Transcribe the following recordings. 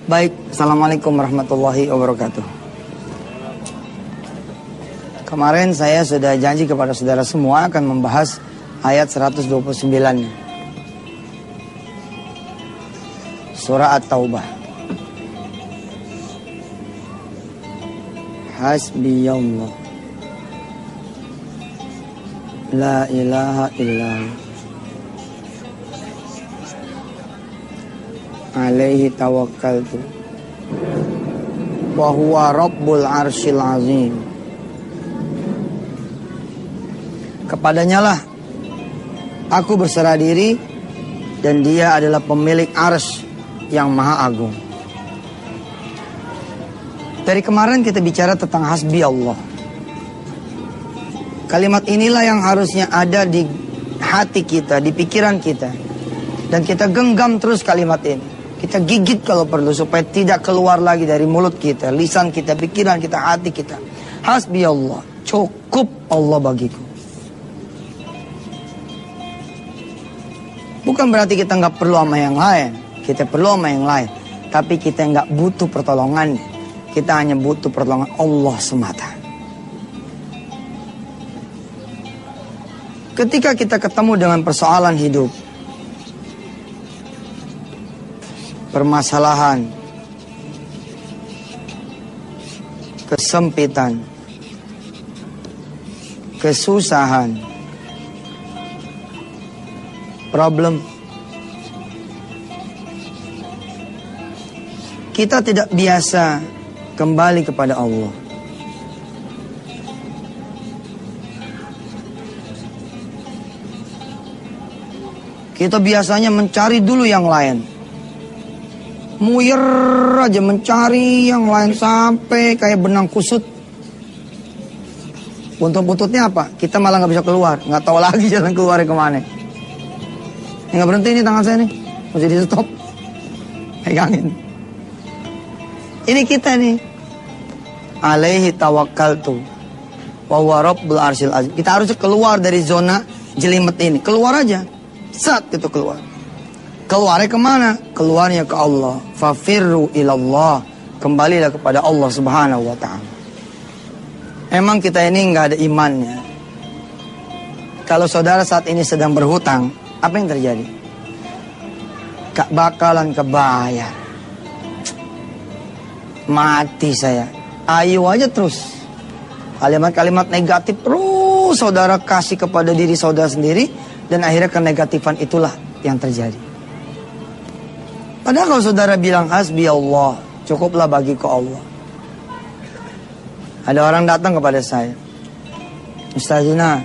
Baik, Assalamualaikum warahmatullahi wabarakatuh. Kemarin saya sudah janji kepada saudara semua akan membahas ayat 129 Surah At-Taubah. Hasbiyallah La ilaha illallah Alaihi tawakkaltu wa huwa rabbul arsyil azim. Kepadanya lah aku berserah diri dan dia adalah pemilik arsy yang maha agung. Dari kemarin kita bicara tentang hasbi Allah. Kalimat inilah yang harusnya ada di hati kita, di pikiran kita. Dan kita genggam terus kalimat ini. Kita gigit kalau perlu supaya tidak keluar lagi dari mulut kita, lisan kita, pikiran kita, hati kita. Hasbi Allah, cukup Allah bagiku. Bukan berarti kita nggak perlu sama yang lain. Kita perlu sama yang lain. Tapi kita nggak butuh pertolongannya. Kita hanya butuh pertolongan Allah semata. Ketika kita ketemu dengan persoalan hidup, permasalahan, kesempitan, kesusahan, problem, kita tidak biasa kembali kepada Allah. Kita biasanya mencari dulu yang lain. Muyer aja mencari yang lain sampai kayak benang kusut. Buntut-buntutnya apa? Kita malah nggak bisa keluar, nggak tahu lagi jalan keluarnya kemana. Nggak berhenti nih tangan saya nih, mesti di stop, pegangin. Ini kita nih. Alaihi tawakkaltu wa huwa rabbul arsyil azim. Kita harus keluar dari zona jelimet ini. Keluar aja. Saat itu keluar. Keluarnya kemana? Keluarnya ke Allah. Fafirru ilallah. Kembalilah kepada Allah subhanahu wa ta'ala. Emang kita ini nggak ada imannya. Kalau saudara saat ini sedang berhutang, apa yang terjadi? Gak bakalan kebayar. Mati saya. Ayo aja terus. Kalimat-kalimat negatif terus saudara kasih kepada diri saudara sendiri. Dan akhirnya kenegatifan itulah yang terjadi. Padahal kalau saudara bilang hasbi Allah, cukuplah bagiku Allah. Ada orang datang kepada saya. Ustazina,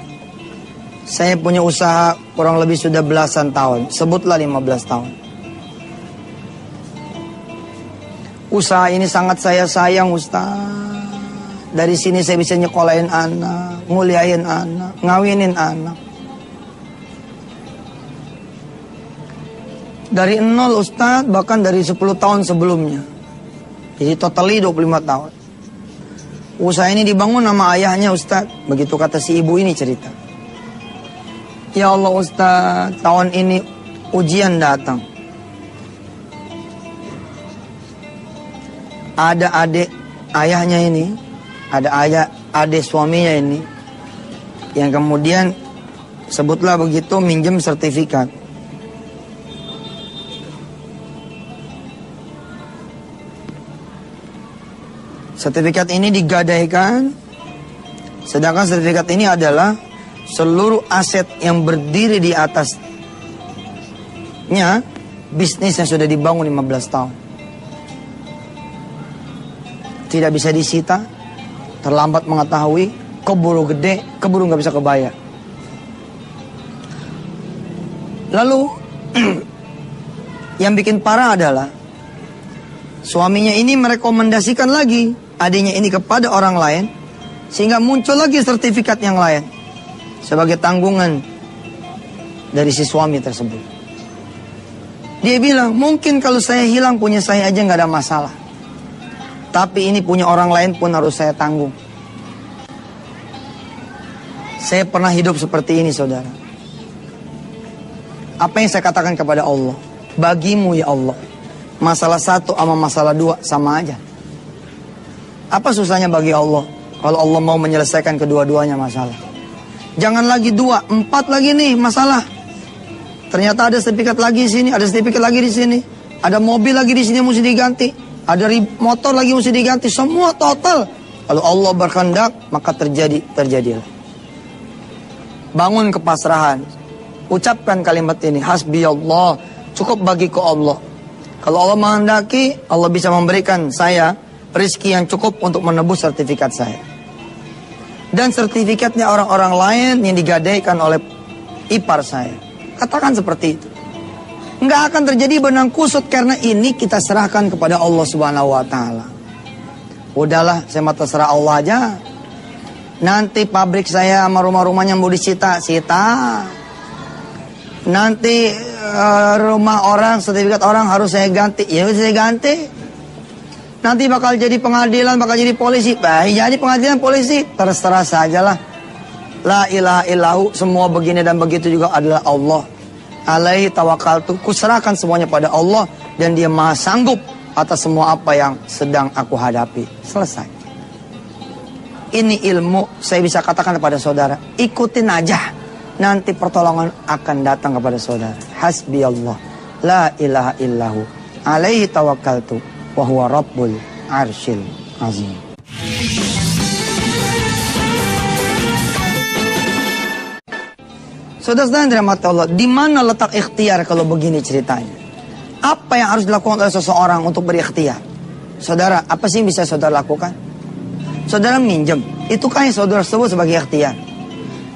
saya punya usaha kurang lebih sudah belasan tahun. Sebutlah 15 tahun. Usaha ini sangat saya sayang Ustaz. Dari sini saya bisa nyekolahin anak, nguliahin anak, ngawinin anak. Dari 0 Ustaz, bahkan dari 10 tahun sebelumnya. Jadi totally 25 tahun. Usaha ini dibangun sama ayahnya Ustaz. Begitu kata si ibu ini cerita. Ya Allah Ustaz, tahun ini ujian datang. Ada adik ayahnya ini, ada adik suaminya ini, yang kemudian sebutlah begitu minjem sertifikat. Sertifikat ini digadaikan, sedangkan sertifikat ini adalah seluruh aset yang berdiri di atasnya bisnis yang sudah dibangun 15 tahun. Tidak bisa disita, terlambat mengetahui, keburu gede, keburu nggak bisa kebayar. Lalu yang bikin parah adalah suaminya ini merekomendasikan lagi adiknya ini kepada orang lain, sehingga muncul lagi sertifikat yang lain sebagai tanggungan dari si suami tersebut. Dia bilang, mungkin kalau saya hilang punya saya aja nggak ada masalah, tapi ini punya orang lain pun harus saya tanggung. Saya pernah hidup seperti ini saudara. Apa yang saya katakan kepada Allah? Bagimu ya Allah, Masalah satu sama masalah dua sama aja. Apa susahnya bagi Allah kalau Allah mau menyelesaikan kedua-duanya masalah? Jangan lagi 2, 4 lagi nih masalah. Ternyata ada sertifikat lagi di sini, ada sertifikat lagi di sini, ada mobil lagi di sini mesti diganti, ada motor lagi mesti diganti, semua total. Kalau Allah berkehendak maka terjadilah. Bangun kepasrahan. Ucapkan kalimat ini, hasbiyallah, cukup bagiku Allah. Kalau Allah menghendaki, Allah bisa memberikan saya rezeki yang cukup untuk menebus sertifikat saya. Dan sertifikatnya orang-orang lain yang digadaikan oleh ipar saya. Katakan seperti itu. Enggak akan terjadi benang kusut karena ini kita serahkan kepada Allah Subhanahu wa taala. Udahlah, saya mah terserah Allah aja. Nanti pabrik saya sama rumah-rumahnya mau disita. Nanti rumah orang, sertifikat orang harus saya ganti. Ya saya ganti. Nanti bakal jadi pengadilan, bakal jadi polisi. Jadi pengadilan polisi, terserah sajalah. La ilaha illahu, semua begini dan begitu juga adalah Allah. Alaihi tawakkaltu, kuserahkan semuanya pada Allah dan Dia Maha sanggup atas semua apa yang sedang aku hadapi. Selesai. Ini ilmu, saya bisa katakan kepada saudara, ikutin aja. Nanti pertolongan akan datang kepada saudara. Hasbiyallah, la ilaha illahu, alaihi tawakkaltu, wa huwa rabbul arsyil azim. Saudara-saudara yang dirahmati Allah, di mana letak ikhtiar kalau begini ceritanya? Apa yang harus dilakukan oleh seseorang untuk berikhtiar? Saudara, apa sih yang bisa saudara lakukan? Saudara minjem, itu kan yang saudara sebut sebagai ikhtiar.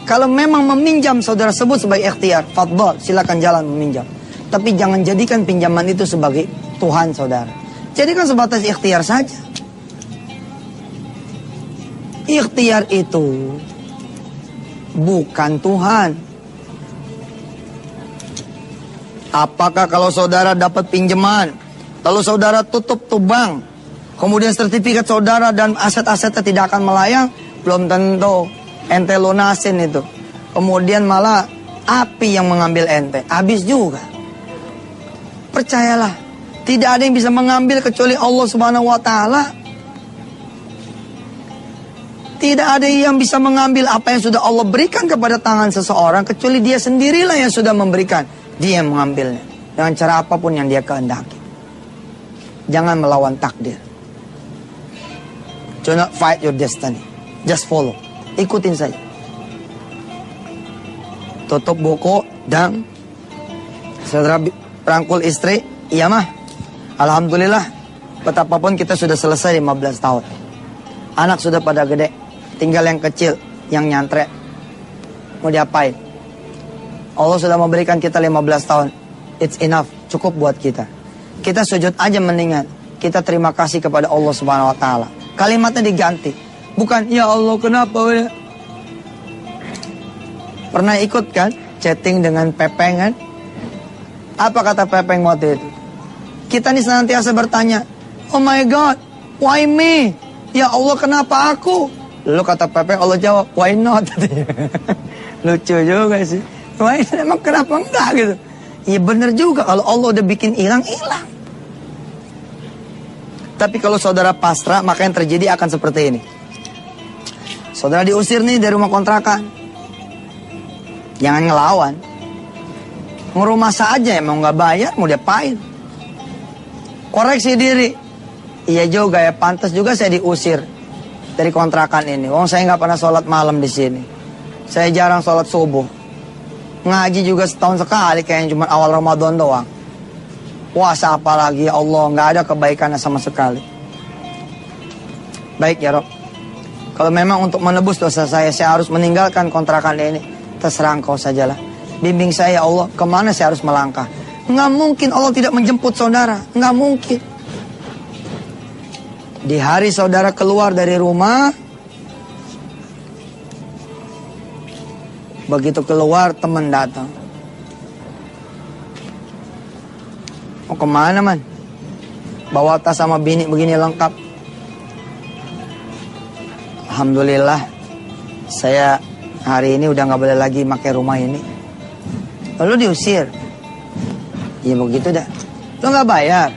Kalau memang meminjam saudara sebut sebagai ikhtiar, fadhol, silakan jalan meminjam. Tapi jangan jadikan pinjaman itu sebagai Tuhan saudara. Jadikan sebatas ikhtiar saja. Ikhtiar itu bukan Tuhan. Apakah kalau saudara dapat pinjaman, lalu saudara tutup bank, kemudian sertifikat saudara dan aset-asetnya tidak akan melayang? Belum tentu. Ente lunasin itu. Kemudian malah api yang mengambil ente. Habis juga. Percayalah. Tidak ada yang bisa mengambil kecuali Allah Subhanahu wa taala. Tidak ada yang bisa mengambil apa yang sudah Allah berikan kepada tangan seseorang kecuali Dia sendirilah yang sudah memberikan. Dia yang mengambilnya dengan cara apapun yang Dia kehendaki. Jangan melawan takdir. Do not fight your destiny. Just follow. Ikutin saja. Tutup buku dan saudara rangkul istri, iya mah. Alhamdulillah, betapapun kita sudah selesai 15 tahun. Anak sudah pada gede, tinggal yang kecil, yang nyantre. Mau diapain? Allah sudah memberikan kita 15 tahun. It's enough, cukup buat kita. Kita sujud aja mendingan. Kita terima kasih kepada Allah Subhanahu wa taala. Kalimatnya diganti. Bukan, ya Allah kenapa? Pernah ikut kan chatting dengan Pepeng kan? Apa kata Pepeng waktu itu? Kita nih senantiasa bertanya, oh my God, why me? Ya Allah kenapa aku? Lalu kata Pepeng, Allah jawab, why not? Lucu juga sih. Why, emang kenapa enggak gitu? Iya bener juga, kalau Allah udah bikin hilang, hilang. Tapi kalau saudara pasrah, maka yang terjadi akan seperti ini. Saudara diusir nih dari rumah kontrakan. Jangan ngelawan. Ngerumah saja, emang nggak bayar, mau diapain? Koreksi diri. Iya juga ya, pantas juga saya diusir dari kontrakan ini. Wong saya nggak pernah sholat malam di sini. Saya jarang sholat subuh. Ngaji juga setahun sekali, kayaknya cuma awal Ramadan doang. Puasa apalagi, ya Allah, nggak ada kebaikannya sama sekali. Baik ya Rob. Kalau memang untuk menebus dosa saya harus meninggalkan kontrakan ini. Terserah Engkau sajalah. Bimbing saya ya Allah, kemana saya harus melangkah. Nggak mungkin Allah tidak menjemput saudara. Nggak mungkin. Di hari saudara keluar dari rumah, begitu keluar teman datang. Mau kemana man? Bawa tas sama bini begini lengkap. Alhamdulillah, saya hari ini udah nggak boleh lagi pakai rumah ini. Lalu diusir. Ya begitu dah. Lo nggak bayar.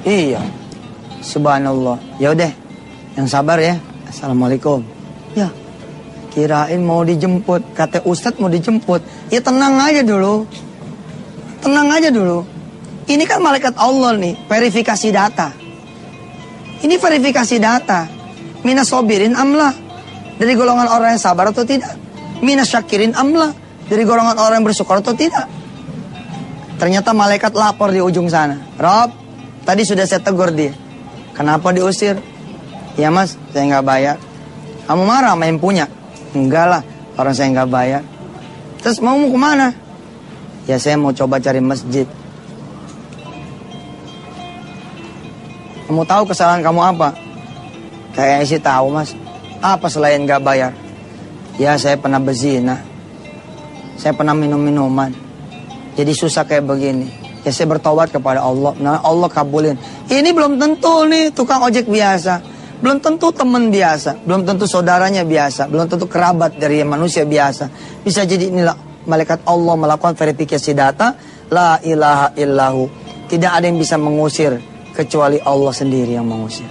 Iya. Subhanallah. Ya udah, yang sabar ya. Assalamualaikum. Ya, kirain mau dijemput. Kata Ustadz mau dijemput. Ya tenang aja dulu. Tenang aja dulu. Ini kan malaikat Allah nih, verifikasi data. Ini verifikasi data. Minas sobirin amla. Dari golongan orang yang sabar atau tidak? Minas syakirin amla. Dari golongan orang yang bersyukur atau tidak? Ternyata malaikat lapor di ujung sana. Rob, tadi sudah saya tegur dia. Kenapa diusir? Ya mas, saya nggak bayar. Kamu marah sama yang punya? Enggak lah, orang saya nggak bayar. Terus mau kemana? Ya saya mau coba cari masjid. Kamu tahu kesalahan kamu apa? Kayaknya sih tahu mas. Apa selain nggak bayar? Ya saya pernah berzina. Saya pernah minum-minuman. Jadi susah kayak begini. Ya saya bertobat kepada Allah. Nah Allah kabulin. Ini belum tentu nih tukang ojek biasa. Belum tentu teman biasa. Belum tentu saudaranya biasa. Belum tentu kerabat dari manusia biasa. Bisa jadi inilah malaikat Allah melakukan verifikasi data. La ilaha illahu. Tidak ada yang bisa mengusir kecuali Allah sendiri yang mengusir.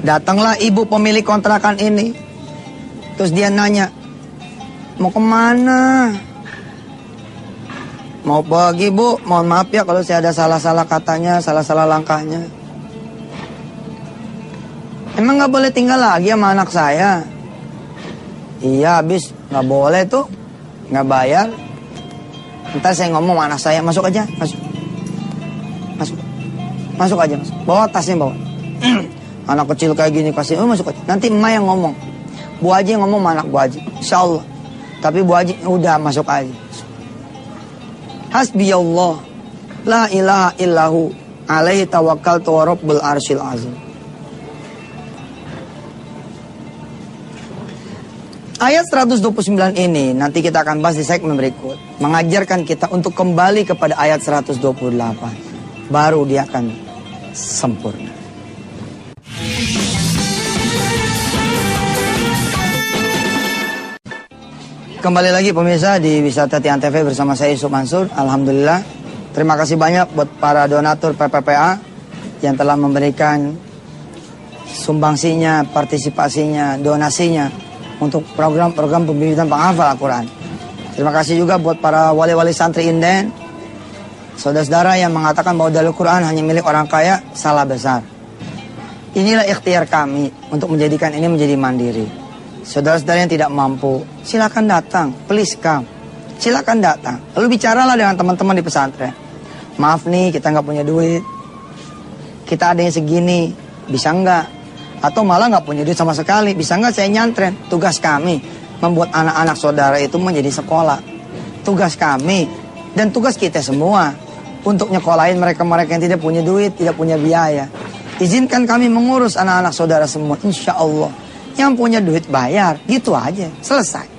Datanglah ibu pemilik kontrakan ini. Terus dia nanya, mau kemana? Mau pergi bu, mohon maaf ya kalau saya ada salah-salah katanya, salah-salah langkahnya. Emang gak boleh tinggal lagi sama anak saya? Iya habis, gak boleh tuh, gak bayar. Ntar saya ngomong sama anak saya, masuk aja, masuk. Masuk. Masuk aja, masuk. Bawa tasnya, bawa. Anak kecil kayak gini pasti, masuk aja. Nanti emak yang ngomong. Bu Haji yang ngomong sama anak Bu Haji. Insya Allah. Tapi Bu Haji udah masuk aja. Hasbi Allah. La ilaha illahu. Alaihi tawakkaltu wa rabbul arsyil azim. Ayat 129 ini nanti kita akan bahas di segmen berikut. Mengajarkan kita untuk kembali kepada ayat 128. Baru dia akan sempurna. Kembali lagi pemirsa di Wisata Tian TV bersama saya Yusuf Mansur. Alhamdulillah. Terima kasih banyak buat para donatur PPPA yang telah memberikan sumbangsinya, partisipasinya, donasinya untuk program-program pembimbingan penghafal Al-Quran. Terima kasih juga buat para wali-wali santri inden, saudara-saudara yang mengatakan bahwa dalil Quran hanya milik orang kaya, salah besar. Inilah ikhtiar kami untuk menjadikan ini menjadi mandiri. Saudara-saudara yang tidak mampu, silakan datang, please come. Silakan datang. Lalu bicaralah dengan teman-teman di pesantren. Maaf nih, kita nggak punya duit. Kita ada yang segini, bisa nggak? Atau malah nggak punya duit sama sekali, bisa nggak saya nyantren? Tugas kami membuat anak-anak saudara itu menjadi sekolah. Tugas kami dan tugas kita semua untuk nyekolahin mereka-mereka yang tidak punya duit, tidak punya biaya. Izinkan kami mengurus anak-anak saudara semua, insya Allah. Yang punya duit bayar, gitu aja, selesai.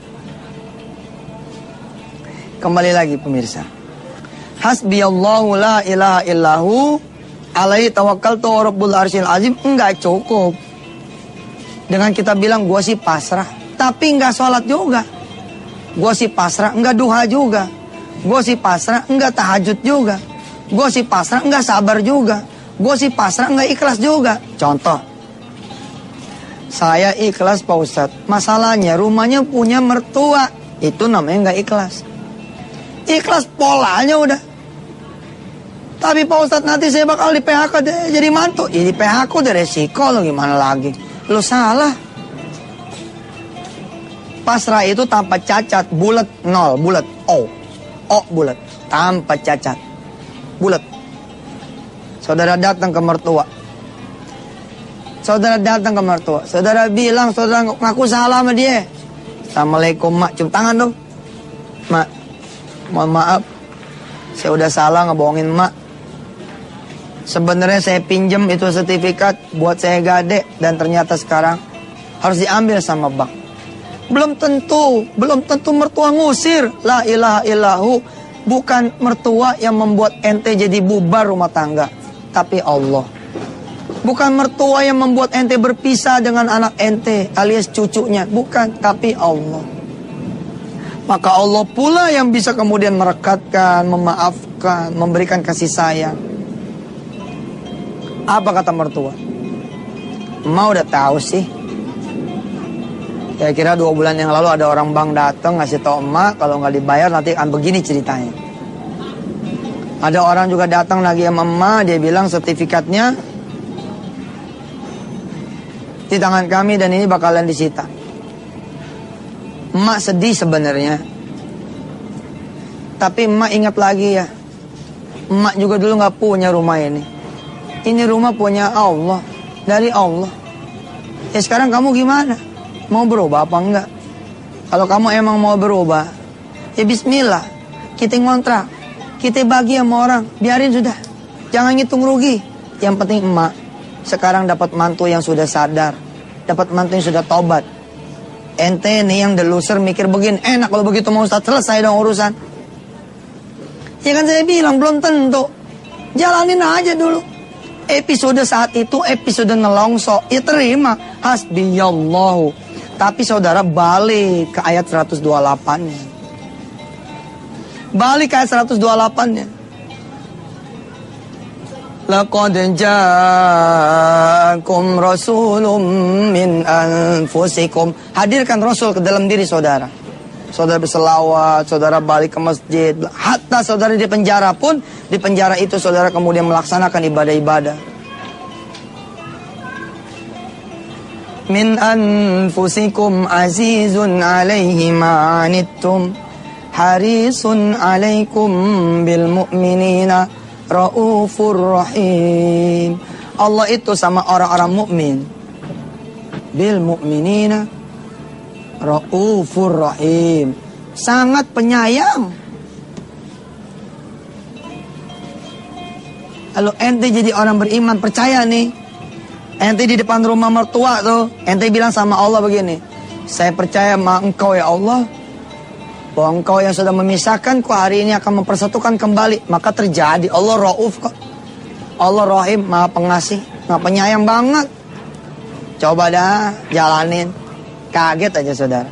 Kembali lagi pemirsa. Hasbiyallahu la ilaha illahu alaihi tawakkaltu wa rabbul arsyil azim. Enggak cukup dengan kita bilang gua sih pasrah, tapi enggak sholat juga. Gua sih pasrah, enggak duha juga. Gua sih pasrah, enggak tahajud juga. Gua sih pasrah, enggak sabar juga. Gua sih pasrah, enggak ikhlas juga. Contoh, saya ikhlas Pak Ustadz. Masalahnya rumahnya punya mertua, itu namanya enggak ikhlas. Ikhlas polanya udah. Tapi Pak Ustadz nanti saya bakal di PHK jadi mantu. Ya di PHK udah resiko lo, gimana lagi. Lo salah. Pasrah itu tanpa cacat, bulat, nol, bulat, O bulat, tanpa cacat, bulat. Saudara datang ke mertua. Saudara datang ke mertua. Saudara bilang, saudara ngaku salah sama dia. Assalamualaikum mak, cium tangan dong. Mak, mohon maaf, saya udah salah ngebohongin mak. Sebenarnya saya pinjem itu sertifikat buat saya gade dan ternyata sekarang harus diambil sama bank. Belum tentu mertua ngusir. La ilaha illahu. Bukan mertua yang membuat ente jadi bubar rumah tangga, tapi Allah. Bukan mertua yang membuat ente berpisah dengan anak ente alias cucunya, bukan, tapi Allah. Maka Allah pula yang bisa kemudian merekatkan, memaafkan, memaafkan, memberikan kasih sayang. Apa kata mertua? Emak udah tahu sih. Kira-kira 2 bulan yang lalu ada orang bank datang ngasih tau emak kalau nggak dibayar nanti akan begini ceritanya. Ada orang juga datang lagi sama emak, dia bilang sertifikatnya di tangan kami dan ini bakalan disita. Emak sedih sebenarnya. Tapi emak ingat lagi ya, emak juga dulu nggak punya rumah ini. Ini rumah punya Allah, dari Allah. Ya sekarang kamu gimana? Mau berubah apa enggak? Kalau kamu emang mau berubah, ya bismillah. Kita ngontrak, kita bagi sama orang, biarin sudah. Jangan ngitung rugi. Yang penting emak sekarang dapat mantu yang sudah sadar, dapat mantu yang sudah tobat. Ente nih yang deluser mikir begini, enak kalau begitu mau Ustaz, selesai dong urusan. Ya kan saya bilang belum tentu. Jalanin aja dulu. Episode saat itu episode nelongso, ya terima. Hasbiyallahu. Tapi saudara balik ke ayat 128-nya. Balik ke ayat 128-nya. Laqad ja'akum rasulun min anfusikum. Hadirkan Rasul ke dalam diri saudara. Saudara berselawat, saudara balik ke masjid. Hatta saudara di penjara pun, di penjara itu saudara kemudian melaksanakan ibadah-ibadah. Min anfusikum azizun alaihi ma'anittum harisun alaikum bil mu'minina raufur rahim. Allah itu sama orang-orang mukmin. Bil mu'minina raufur rahim. Sangat penyayang. Kalau ente jadi orang beriman, percaya nih. Ente di depan rumah mertua tuh, ente bilang sama Allah begini, saya percaya sama engkau ya Allah, bahwa engkau yang sudah memisahkanku hari ini akan mempersatukan kembali. Maka terjadi. Allah Rauf kok. Allah Rahim, maha pengasih, maha penyayang banget. Coba dah jalanin. Kaget aja saudara.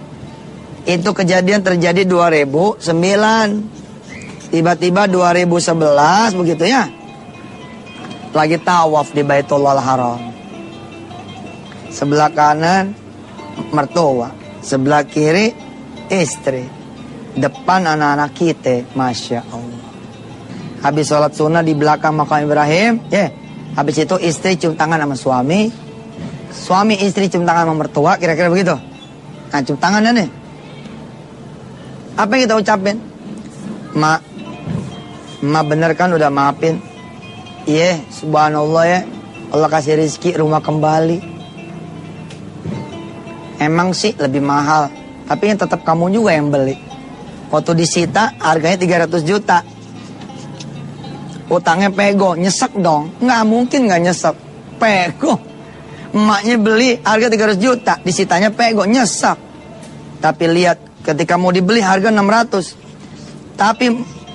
Itu kejadian terjadi 2009. Tiba-tiba 2011 begitu ya. Lagi tawaf di Baitullahil Haram. Sebelah kanan mertua, sebelah kiri istri, depan anak-anak kita, Masya Allah. Habis sholat sunnah di belakang makam Ibrahim, habis itu istri cium tangan sama suami, suami istri cium tangan sama mertua, kira-kira begitu. Nah, cium tangan nih. Apa yang kita ucapin? Mak bener kan udah maafin? Iya, subhanallah ya, Allah kasih rezeki rumah kembali. Emang sih lebih mahal, tapi yang tetap kamu juga yang beli. Waktu disita harganya 300 juta. Utangnya pego, nyesek dong. Nggak mungkin nggak nyesek. Pego. Emaknya beli harga 300 juta, disitanya pego, nyesek. Tapi lihat ketika mau dibeli harga 600. Tapi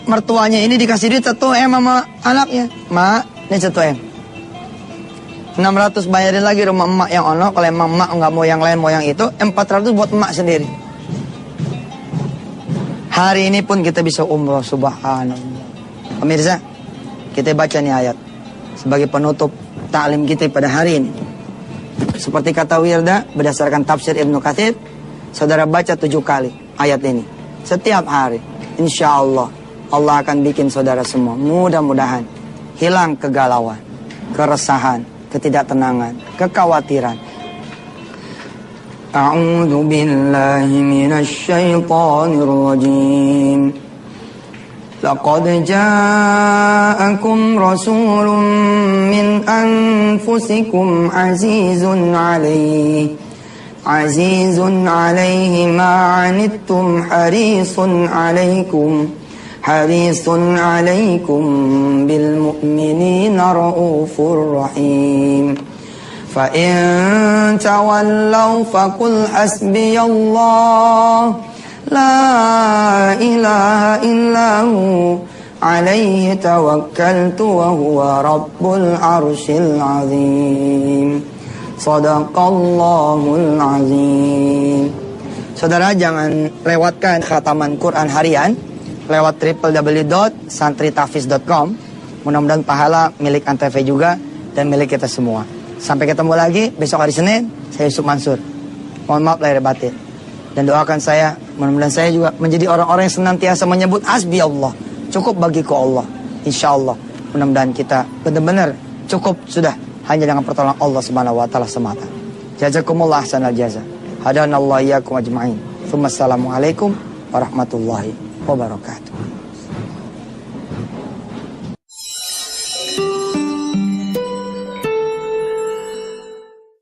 mertuanya ini dikasih duit 1M sama anaknya. Mak, ini 1M. 600 bayarin lagi rumah emak yang ono. Kalau emang emak nggak mau yang lain, mau yang itu, 400 buat emak sendiri. Hari ini pun kita bisa umroh, subhanallah. Pemirsa, kita baca nih ayat sebagai penutup taklim kita pada hari ini. Seperti kata Wirda, berdasarkan tafsir Ibnu Katsir, saudara baca 7 kali ayat ini setiap hari. Insya Allah, Allah akan bikin saudara semua mudah-mudahan hilang kegalauan, keresahan, ketidaktenangan, kekhawatiran. A'udzu billahi minasy syaithanir rajim. Laqad ja'akum rasulun min anfusikum azizun 'alaihi ma 'anittum harisun 'alaikum bil mu'minina raufur rahim. Fa in tawallaw faqul hasbiyallah la ilaha illahu alaihi tawakkaltu wa huwa rabbul arsyil azim. Shadaqallahul azim. Saudara, jangan lewatkan khataman Quran harian lewat www.santritafis.com. Mudah-mudahan pahala milik Antv juga dan milik kita semua. Sampai ketemu lagi besok hari Senin. Saya Yusuf Mansur. Mohon maaf lahir batin. Dan doakan saya, mudah-mudahan saya juga menjadi orang-orang yang senantiasa menyebut hasbi Allah. Cukup bagiku Allah. Insya Allah. Mudah-mudahan kita benar-benar cukup sudah hanya dengan pertolongan Allah Subhanahu wa taala semata. Jazakumullah ahsanal jaza. Hadanallahu iyyakum ajma'in. Assalamualaikum warahmatullahi wabarakatuh.